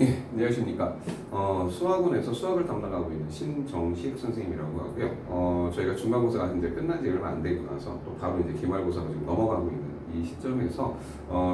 예, 안녕하십니까. 수학원에서 수학을 담당하고 있는 신정식 선생님이라고 하고요. 저희가 중간고사가 이제 끝난 지 얼마 안 되고 나서 또 바로 이제 기말고사가 지금 넘어가고 있는 이 시점에서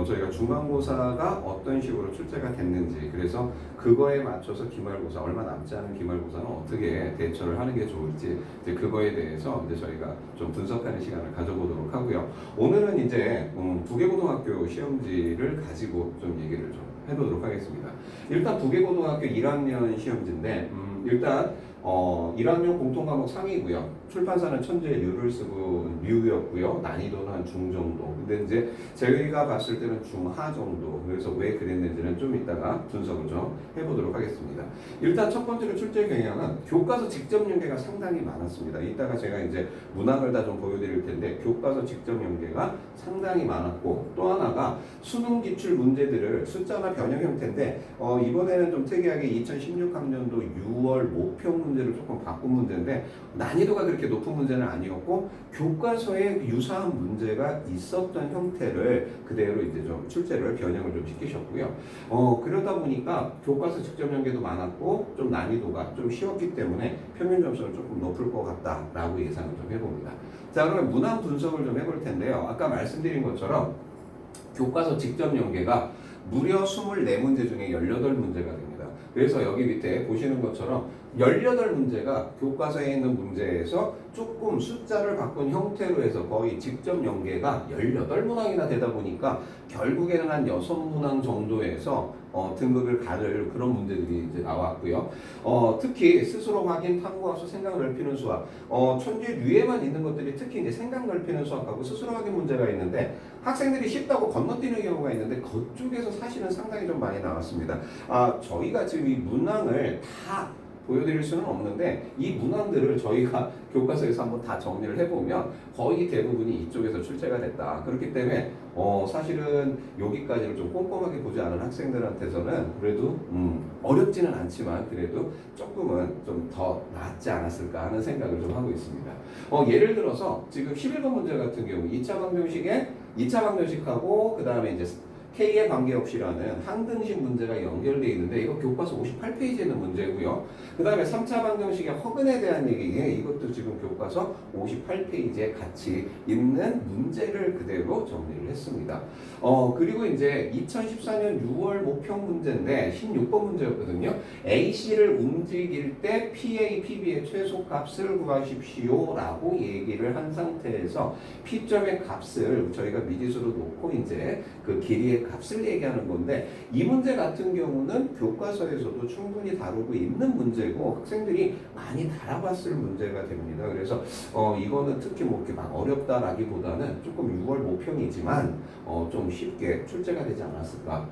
저희가 중간고사가 어떤 식으로 출제가 됐는지, 그래서 그거에 맞춰서 기말고사, 얼마 남지 않은 기말고사는 어떻게 대처를 하는 게 좋을지, 이제 그거에 대해서 이제 저희가 좀 분석하는 시간을 가져보도록 하고요. 오늘은 이제 부계고등학교 시험지를 가지고 좀 얘기를 좀 해보도록 하겠습니다. 일단 부계고등학교 1학년 시험지인데 일단 1학년 공통과목 상이고요. 출판사는 천재류를 쓰고 류였고요. 난이도는 한 중 정도. 근데 이제 저희가 봤을 때는 중하 정도. 그래서 왜 그랬는지는 좀 이따가 분석을 좀 해보도록 하겠습니다. 일단 첫 번째로 출제 경향은 교과서 직접 연계가 상당히 많았습니다. 이따가 제가 이제 문항을 다 좀 보여드릴 텐데 교과서 직접 연계가 상당히 많았고, 또 하나가 수능 기출 문제들을 숫자나 변형 형태인데 이번에는 좀 특이하게 2016학년도 6월 모평 문제를 조금 바꾼 문제인데 난이도가 그렇게 높은 문제는 아니었고 교과서에 유사한 문제가 있었던 형태를 그대로 이제 좀 출제를 변형을 좀 시키셨고요. 그러다 보니까 교과서 직접 연계도 많았고 좀 난이도가 좀 쉬웠기 때문에 평균 점수는 조금 높을 것 같다라고 예상을 좀 해봅니다. 자, 그러면 문항 분석을 좀 해볼 텐데요. 아까 말씀드린 것처럼 교과서 직접 연계가 무려 24문제 중에 18문제가 됩니다. 그래서 여기 밑에 보시는 것처럼 18문제가 교과서에 있는 문제에서 조금 숫자를 바꾼 형태로 해서 거의 직접 연계가 18문항이나 되다 보니까 결국에는 한 6문항 정도에서 등급을 가를 그런 문제들이 이제 나왔고요. 특히 스스로 확인, 탐구학수, 생각 넓히는 수학, 천재류에만 있는 것들이 특히 이제 생각 넓히는 수학하고 스스로 확인 문제가 있는데 학생들이 쉽다고 건너뛰는 경우가 있는데 그쪽에서 사실은 상당히 좀 많이 나왔습니다. 저희가 지금 이 문항을 다 보여드릴 수는 없는데 이 문항들을 저희가 교과서에서 한번 다 정리를 해보면 거의 대부분이 이쪽에서 출제가 됐다. 그렇기 때문에 사실은 여기까지를 좀 꼼꼼하게 보지 않은 학생들한테서는 그래도 어렵지는 않지만 그래도 조금은 좀 더 낫지 않았을까 하는 생각을 좀 하고 있습니다. 예를 들어서 지금 11번 문제 같은 경우 2차 방정식에 2차 방정식하고 그 다음에 이제 K에 관계없이라는 항등식 문제가 연결되어 있는데 이거 교과서 58페이지에 있는 문제고요. 그 다음에 3차 방정식의 허근에 대한 얘기에 이것도 지금 교과서 58페이지에 같이 있는 문제를 그대로 정리를 했습니다. 그리고 이제 2014년 6월 모평 문제인데 16번 문제였거든요. AC를 움직일 때 PA, PB의 최소값을 구하십시오 라고 얘기를 한 상태에서 P점의 값을 저희가 미지수로 놓고 이제 그 길이의 값을 얘기하는 건데 이 문제 같은 경우는 교과서에서도 충분히 다루고 있는 문제고 학생들이 많이 다뤄봤을 문제가 됩니다. 그래서 이거는 특히 뭐 이렇게 막 어렵다라기보다는 조금 6월 모평이지만 좀 쉽게 출제가 되지 않았을까.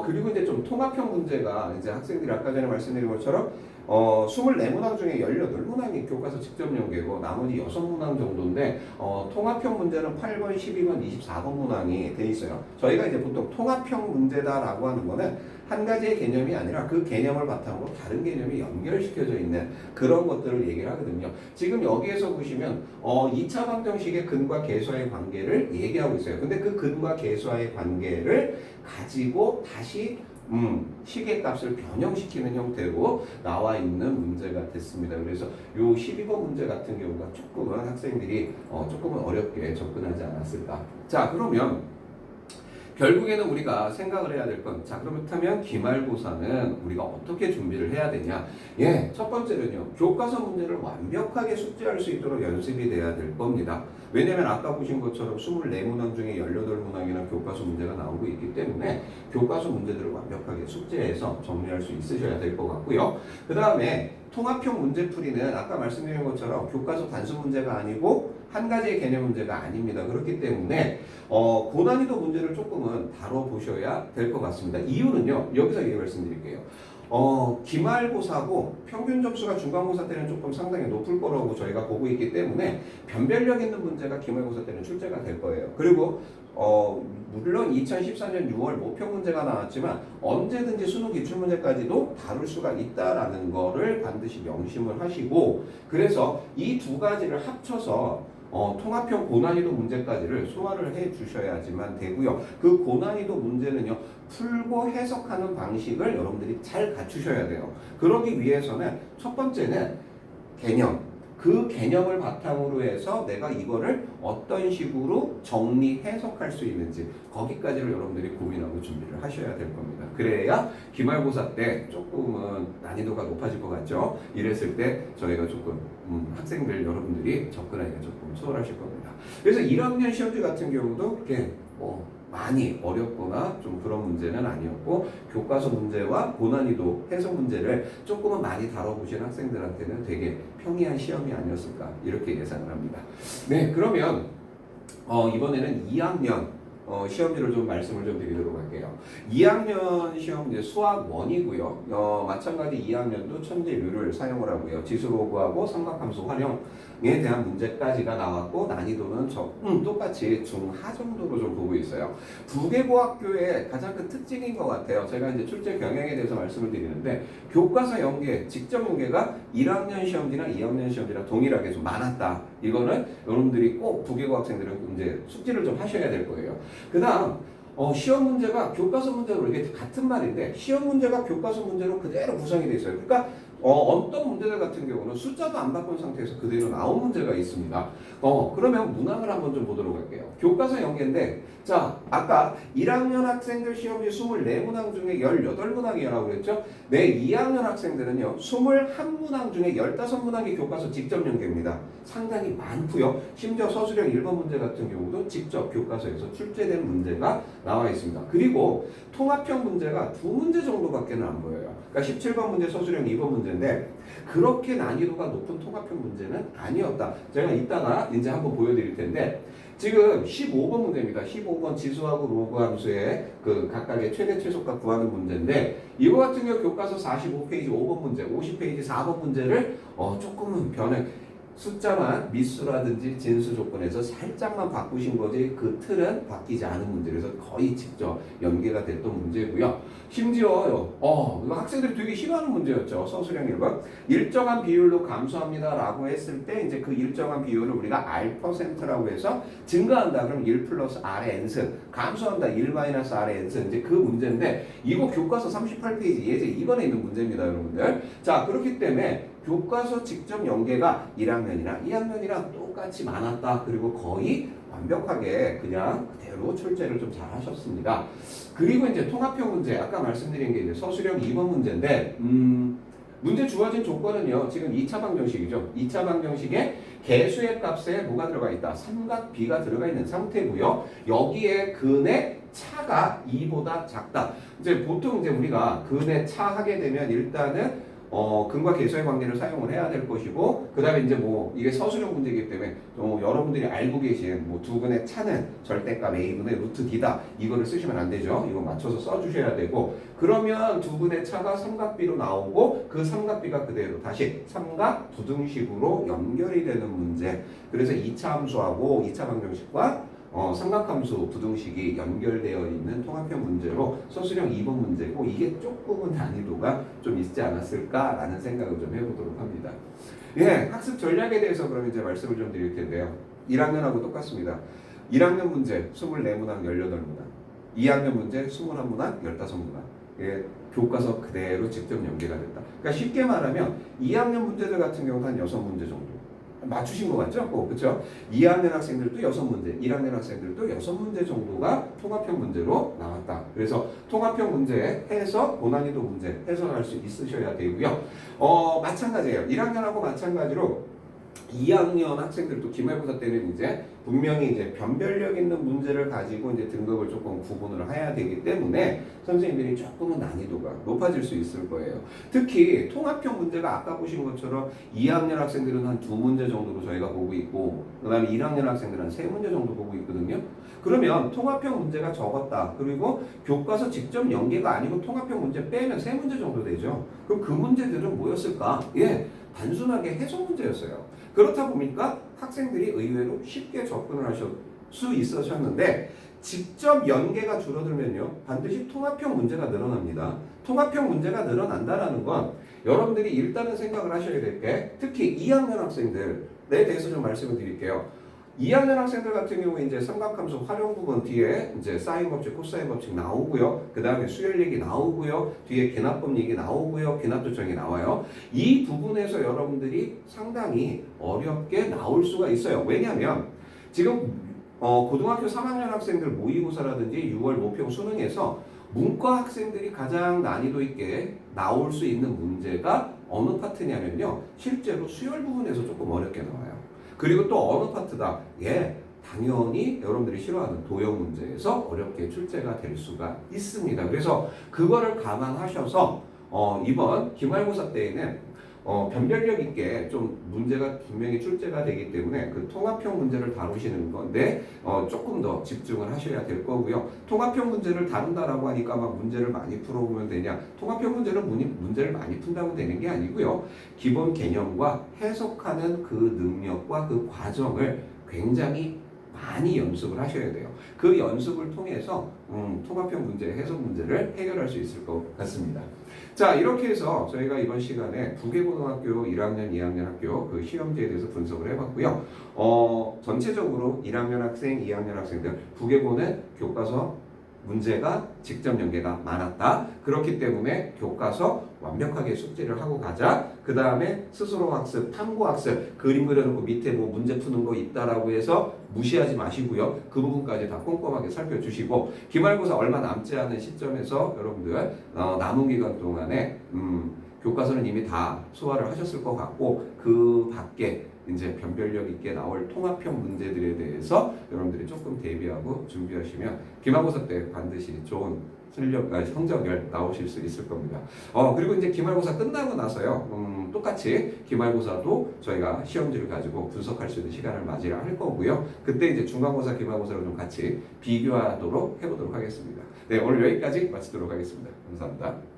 그리고 이제 좀 통합형 문제가 이제 학생들이 아까 전에 말씀드린 것처럼 24문항 중에 18문항이 교과서 직접 연계고 나머지 6문항 정도인데 통합형 문제는 8번, 12번, 24번 문항이 돼 있어요. 저희가 이제 보통 통합형 문제다라고 하는 거는 한 가지의 개념이 아니라 그 개념을 바탕으로 다른 개념이 연결시켜져 있는 그런 것들을 얘기를 하거든요. 지금 여기에서 보시면 2차 방정식의 근과 계수와의 관계를 얘기하고 있어요. 근데 그 근과 계수와의 관계를 가지고 다시 시계값을 변형시키는 형태로 나와 있는 문제가 됐습니다. 그래서 요 12번 문제 같은 경우가 조금은 학생들이 조금은 어렵게 접근하지 않았을까. 자, 그러면 결국에는 우리가 생각을 해야 될 건, 자, 그렇다면 기말고사는 우리가 어떻게 준비를 해야 되냐? 첫 번째는요, 교과서 문제를 완벽하게 숙지할 수 있도록 연습이 돼야 될 겁니다. 왜냐면 아까 보신 것처럼 24문항 중에 18문항이나 교과서 문제가 나오고 있기 때문에 교과서 문제들을 완벽하게 숙지해서 정리할 수 있으셔야 될 것 같고요. 그 다음에 통합형 문제풀이는 아까 말씀드린 것처럼 교과서 단순 문제가 아니고 한 가지의 개념 문제가 아닙니다. 그렇기 때문에 고난이도 문제를 조금은 다뤄보셔야 될 것 같습니다. 이유는요, 여기서 얘기 말씀드릴게요. 기말고사고 평균 점수가 중간고사 때는 조금 상당히 높을 거라고 저희가 보고 있기 때문에 변별력 있는 문제가 기말고사 때는 출제가 될 거예요. 그리고 물론 2014년 6월 모평 문제가 나왔지만 언제든지 수능 기출문제까지도 다룰 수가 있다라는 거를 반드시 명심을 하시고, 그래서 이 두 가지를 합쳐서 통합형 고난이도 문제까지를 소화를 해 주셔야지만 되고요. 그 고난이도 문제는요, 풀고 해석하는 방식을 여러분들이 잘 갖추셔야 돼요. 그러기 위해서는 첫 번째는 개념. 그 개념을 바탕으로 해서 내가 이거를 어떤 식으로 정리 해석할 수 있는지 거기까지를 여러분들이 고민하고 준비를 하셔야 될 겁니다. 그래야 기말고사 때 조금은 난이도가 높아질 것 같죠? 이랬을 때 저희가 조금 학생들 여러분들이 접근하기가 조금 수월하실 겁니다. 그래서 1학년 시험지 같은 경우도 이렇게 많이 어렵거나 좀 그런 문제는 아니었고, 교과서 문제와 고난이도 해석 문제를 조금은 많이 다뤄보신 학생들한테는 되게 평이한 시험이 아니었을까 이렇게 예상을 합니다. 네, 그러면 이번에는 2학년 시험지를 좀 말씀을 좀 드리도록 할게요. 2학년 시험 이제 수학 1이고요. 마찬가지 2학년도 천재류를 사용을 하고요. 지수로그하고 삼각함수 활용에 대한 문제까지가 나왔고, 난이도는 똑같이 중하 정도로 좀 보고 있어요. 부계고학교의 가장 큰 특징인 것 같아요. 제가 이제 출제 경향에 대해서 말씀을 드리는데, 교과서 연계, 직접 연계가 1학년 시험지나 2학년 시험지랑 동일하게 좀 많았다. 이거는 여러분들이 꼭 부계고 학생들은 이제 숙지를 좀 하셔야 될 거예요. 그 다음 시험 문제가 교과서 문제로 이게 같은 말인데, 시험 문제가 교과서 문제로 그대로 구성이 돼 있어요. 그러니까 어떤 문제들 같은 경우는 숫자도 안 바꾼 상태에서 그대로 나온 문제가 있습니다. 그러면 문항을 한번 좀 보도록 할게요. 교과서 연계인데, 자, 아까 1학년 학생들 시험지 24문항 중에 18문항이라고 그랬죠? 네, 2학년 학생들은요, 21문항 중에 15문항이 교과서 직접 연계입니다. 상당히 많고요. 심지어 서술형 1번 문제 같은 경우도 직접 교과서에서 출제된 문제가 나와 있습니다. 그리고 통합형 문제가 2문제 정도밖에 안 보여요. 그러니까 17번 문제 서술형 2번 문제인데, 그렇게 난이도가 높은 통합형 문제는 아니었다. 제가 이따가 이제 한번 보여드릴 텐데, 지금 15번 문제입니다. 15번 지수하고 로그 함수의 그 각각의 최대 최소값 구하는 문제인데, 이거 같은 경우 교과서 45페이지 5번 문제, 50페이지 4번 문제를 조금은 숫자만 미수라든지 진수 조건에서 살짝만 바꾸신 거지, 그 틀은 바뀌지 않은 문제. 그래서 거의 직접 연계가 됐던 문제고요. 심지어 이거 학생들이 되게 싫어하는 문제였죠. 서술형 1번. 일정한 비율로 감소합니다라고 했을 때 이제 그 일정한 비율을 우리가 R%라고 해서 증가한다. 그럼 1 플러스 R의 n승. 감소한다. 1 마이너스 R의 n승. 이제 그 문제인데, 이거 교과서 38페이지 예제 2번에 있는 문제입니다, 여러분들. 자, 그렇기 때문에 교과서 직접 연계가 1학년이나 2학년이랑 똑같이 많았다. 그리고 거의 완벽하게 그냥 그대로 출제를 좀 잘 하셨습니다. 그리고 이제 통합형 문제, 아까 말씀드린 게 이제 서술형 2번 문제인데, 문제 주어진 조건은요, 지금 2차 방정식이죠. 2차 방정식에 개수의 값에 뭐가 들어가 있다? 삼각 B가 들어가 있는 상태고요. 여기에 근의 차가 2보다 작다. 이제 보통 이제 우리가 근의 차 하게 되면 일단은 근과 계수의 관계를 사용을 해야 될 것이고, 그 다음에 이제 이게 서술형 문제이기 때문에 여러분들이 알고 계신 두 근의 차는 절대값 A분의 루트 D다. 이거를 쓰시면 안 되죠. 이거 맞춰서 써주셔야 되고, 그러면 두 근의 차가 삼각비로 나오고, 그 삼각비가 그대로 다시 삼각 부등식으로 연결이 되는 문제. 그래서 2차 함수하고 2차 방정식과 삼각함수 부등식이 연결되어 있는 통합형 문제로 서술형 2번 문제고, 이게 조금은 난이도가 좀 있지 않았을까라는 생각을 좀 해보도록 합니다. 예, 학습 전략에 대해서 그럼 이제 말씀을 좀 드릴 텐데요. 1학년하고 똑같습니다. 1학년 문제 24문항 18문항, 2학년 문제 21문항 15문항. 예, 교과서 그대로 직접 연계가 됐다. 그러니까 쉽게 말하면 2학년 문제들 같은 경우는 한 6문제 정도 맞추신 것 같죠? 그렇죠? 2학년 학생들도 6문제, 1학년 학생들도 6문제 정도가 통합형 문제로 나왔다. 그래서 통합형 문제 해서 고난이도 문제 해석할 수 있으셔야 되고요. 마찬가지예요. 1학년하고 마찬가지로 2학년 학생들도 기말고사 때는 이제 분명히 이제 변별력 있는 문제를 가지고 이제 등급을 조금 구분을 해야 되기 때문에 선생님들이 조금은 난이도가 높아질 수 있을 거예요. 특히 통합형 문제가 아까 보신 것처럼 2학년 학생들은 한 2문제 정도로 저희가 보고 있고, 그 다음에 1학년 학생들은 한 3문제 정도 보고 있거든요. 그러면 통합형 문제가 적었다. 그리고 교과서 직접 연계가 아니고 통합형 문제 빼면 3문제 정도 되죠. 그럼 그 문제들은 뭐였을까? 예, 단순하게 해석 문제였어요. 그렇다 보니까 학생들이 의외로 쉽게 접근을 하실 수 있으셨는데, 직접 연계가 줄어들면요, 반드시 통합형 문제가 늘어납니다. 통합형 문제가 늘어난다는 건 여러분들이 일단은 생각을 하셔야 될 게, 특히 2학년 학생들에 대해서 좀 말씀을 드릴게요. 2학년 학생들 같은 경우에 이제 삼각함수 활용 부분 뒤에 이제 사인 법칙, 코사인 법칙 나오고요. 그 다음에 수열 얘기 나오고요. 뒤에 기납법 얘기 나오고요. 기납도정이 나와요. 이 부분에서 여러분들이 상당히 어렵게 나올 수가 있어요. 왜냐하면 지금 고등학교 3학년 학생들 모의고사라든지 6월 모평 수능에서 문과 학생들이 가장 난이도 있게 나올 수 있는 문제가 어느 파트냐면요. 실제로 수열 부분에서 조금 어렵게 나와요. 그리고 또 어느 파트다? 예, 당연히 여러분들이 싫어하는 도형 문제에서 어렵게 출제가 될 수가 있습니다. 그래서 그거를 감안하셔서 이번 기말고사 때에는 변별력 있게 좀 문제가 분명히 출제가 되기 때문에 그 통합형 문제를 다루시는 건데 조금 더 집중을 하셔야 될 거고요. 통합형 문제를 다룬다라고 하니까 막 문제를 많이 풀어보면 되냐? 통합형 문제는 문제를 많이 푼다고 되는 게 아니고요. 기본 개념과 해석하는 그 능력과 그 과정을 굉장히 많이 연습을 하셔야 돼요. 그 연습을 통해서 통합형 문제, 해석 문제를 해결할 수 있을 것 같습니다. 자, 이렇게 해서 저희가 이번 시간에 부계고등학교 1학년, 2학년 학교 그 시험지에 대해서 분석을 해봤고요. 전체적으로 1학년 학생, 2학년 학생들 부계고는 교과서 문제가 직접 연계가 많았다. 그렇기 때문에 교과서 완벽하게 숙지를 하고 가자. 그 다음에 스스로 학습, 탐구 학습, 그림 그려놓고 밑에 뭐 문제 푸는 거 있다라고 해서 무시하지 마시고요. 그 부분까지 다 꼼꼼하게 살펴주시고 기말고사 얼마 남지 않은 시점에서 여러분들 남은 기간 동안에 교과서는 이미 다 소화를 하셨을 것 같고 그 밖에 이제 변별력 있게 나올 통합형 문제들에 대해서 여러분들이 조금 대비하고 준비하시면 기말고사 때 반드시 좋은 성적을 나오실 수 있을 겁니다. 그리고 이제 기말고사 끝나고 나서요. 똑같이 기말고사도 저희가 시험지를 가지고 분석할 수 있는 시간을 맞이를 할 거고요. 그때 이제 중간고사, 기말고사를 좀 같이 비교하도록 해보도록 하겠습니다. 네, 오늘 여기까지 마치도록 하겠습니다. 감사합니다.